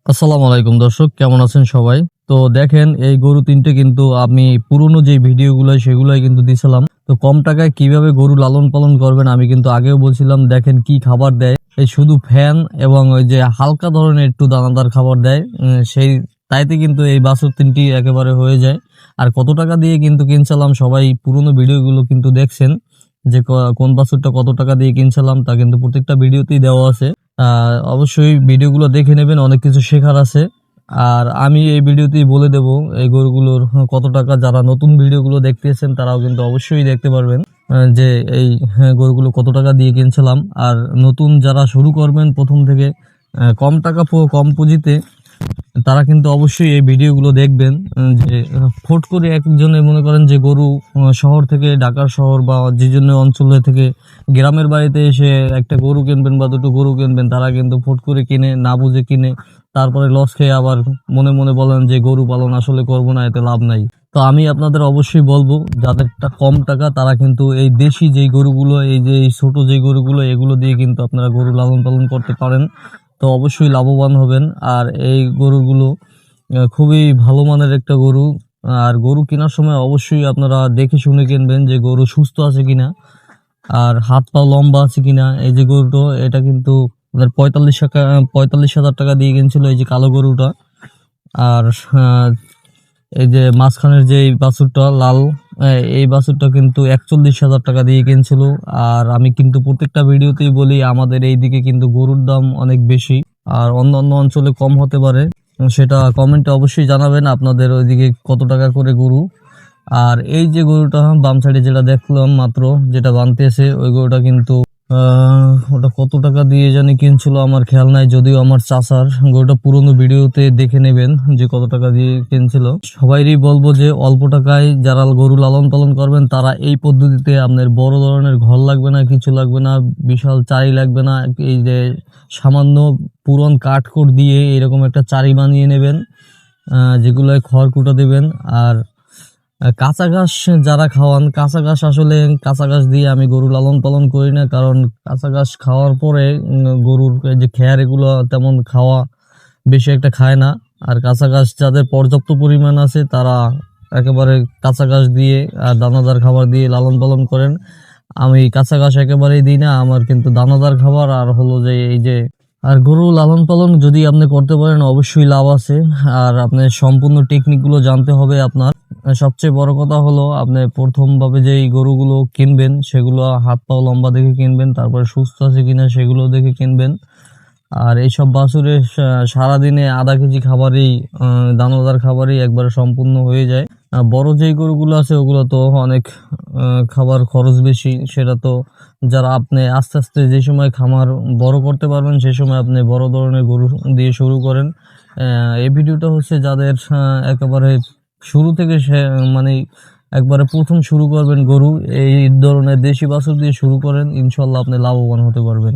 আসসালামু আলাইকুম দর্শক, কেমন আছেন সবাই? তো দেখেন, এই গরু তিনটে কিন্তু আমি পুরনো যে ভিডিওগুলো সেগুলাই কিন্তু দিছিলাম। তো কম টাকায় কিভাবে গরু লালন পালন করবেন আমি কিন্তু আগেও বলছিলাম। দেখেন কি খাবার দেয়, এই শুধু ফ্যান এবং ওই যে হালকা ধরনের একটু দানাদার খাবার দেয়। সেই তাইতে কিন্তু এই বাছুর তিনটি একেবারে হয়ে যায়। আর কত টাকা দিয়ে কিন্তু কিনছিলাম, সবাই পুরনো ভিডিওগুলো কিন্তু দেখছেন যে কোন বাছুরটা কত টাকা দিয়ে কিনছিলাম, তা কিন্তু প্রত্যেকটা ভিডিওতেই দেওয়া আছে। অবশ্যই ভিডিওগুলো দেখে নেবেন, অনেক কিছু শেখার আছে। আর আমি এই ভিডিওতেই বলে দেব এই গরুগুলোর কত টাকা। যারা নতুন ভিডিওগুলো দেখতেছেন তারাও কিন্তু অবশ্যই দেখতে পারবেন যে এই গরুগুলো কত টাকা দিয়ে কিনছিলাম। আর নতুন যারা শুরু করবেন প্রথম থেকে কম টাকা কম পুঁজিতে, তারা কিন্তু অবশ্যই এই ভিডিওগুলো দেখবেন। যে ফট করে একজনে মনে করেন যে গরু শহর থেকে, ঢাকার শহর বা যে জন্য অঞ্চল থেকে গ্রামের বাড়িতে এসে একটা গরু কিনবেন বা দুটো গরু কিনবেন, তারা কিন্তু ফট করে কিনে, না বুঝে কিনে, তারপরে লস খেয়ে আবার মনে মনে বলেন যে গরু পালন আসলে করবো না, এতে লাভ নাই। তো আমি আপনাদের অবশ্যই বলবো, যাদেরটা কম টাকা তারা কিন্তু এই দেশি যেই গরুগুলো, এই যে এই ছোট যে গরুগুলো, এগুলো দিয়ে কিন্তু আপনারা গরু লালন পালন করতে পারেন। তো অবশ্যই লাভবান হবেন। আর এই গরুগুলো খুবই ভালো মানের একটা গরু। আর গরু কেনার সময় অবশ্যই আপনারা দেখে শুনে কিনবেন যে গরু সুস্থ আছে কিনা, আর হাত পা লম্বা আছে কিনা। এই যে গরুটা, এটা কিন্তু 45,000 টাকা দিয়ে কিনছিল এই যে কালো গরুটা। আর আহ, এই যে মাঝখানের যে এই বাছুরটা লাল, এই বাছুরটা কিন্তু 41,000 টাকা দিয়ে কিনছিল। আর আমি কিন্তু প্রত্যেকটা ভিডিওতেই বলি, আমাদের এইদিকে কিন্তু গরুর দাম অনেক বেশি, আর অন্য অন্য অঞ্চলে কম হতে পারে। সেটা কমেন্টে অবশ্যই জানাবেন আপনাদের ওইদিকে কত টাকা করে গরু। আর এই যে গরুটা বাম সাইডে যেটা দেখলাম মাত্র, যেটা বানতেছে, ওই গরুটা কিন্তু ওটা কত টাকা দিয়ে জানি কিনছিল আমার খেয়াল নাই, যদিও আমার চাচার। গরুটা পুরোনো ভিডিওতে দেখে নেবেন যে কত টাকা দিয়ে কিনছিল। সবাইরই বলবো যে অল্প টাকায় যারা গরু লালন পালন করবেন, তারা এই পদ্ধতিতে, আপনার বড় ধরনের ঘর লাগবে না, কিছু লাগবে না, বিশাল চারি লাগবে না। এই যে সামান্য পুরন কাঠখড় দিয়ে এরকম একটা চারি বানিয়ে নেবেন, যেগুলোয় খড় কুটা দেবেন। আর কাঁচা ঘাস যারা খাওয়ান, কাঁচা ঘাস, আসলে কাঁচা ঘাস দিয়ে আমি গরু লালন পালন করি না, কারণ কাঁচা ঘাস খাওয়ার পরে গরুর যে খেয়ার, এগুলো তেমন খাওয়া বেশি একটা খায় না। আর কাঁচা ঘাস যাদের পর্যাপ্ত পরিমাণ আছে, তারা একেবারে কাঁচা ঘাস দিয়ে আর দানাদার খাবার দিয়ে লালন পালন করেন। আমি কাঁচা ঘাস একেবারেই দিই না, আমার কিন্তু দানাদার খাবার আর হলো যে এই যে। আর গরু লালন পালন যদি আপনি করতে পারেন, অবশ্যই লাভ আছে। আর আপনার সম্পূর্ণ টেকনিক গুলো জানতে হবে আপনার। সবচেয়ে বড় কথা হলো, আপনি প্রথম ভাবে যে গরুগুলো কিনবেন, সেগুলো হাত পা লম্বা দেখে কিনবেন, তারপরে সুস্থ আছে কিনা সেগুলো দেখে কিনবেন। আর এইসব বাছুরে সারাদিনে আধা কেজি খাবারই, দানাদার খাবারই একবারে সম্পূর্ণ হয়ে যায়। বড় যেই গরুগুলো আছে ওগুলো তো অনেক খাবার খরচ বেশি। সেটা তো যারা আপনি আস্তে আস্তে যে সময় খামার বড় করতে পারবেন, সে সময় আপনি বড় ধরনের গরু দিয়ে শুরু করেন। এই ভিডিওটা হচ্ছে যাদের একেবারে শুরু থেকে মানে একবারে প্রথম শুরু করবেন গরু, এই ধরনের দেশি বাছুর দিয়ে শুরু করেন, ইনশাল্লাহ আপনি লাভবান হতে পারবেন।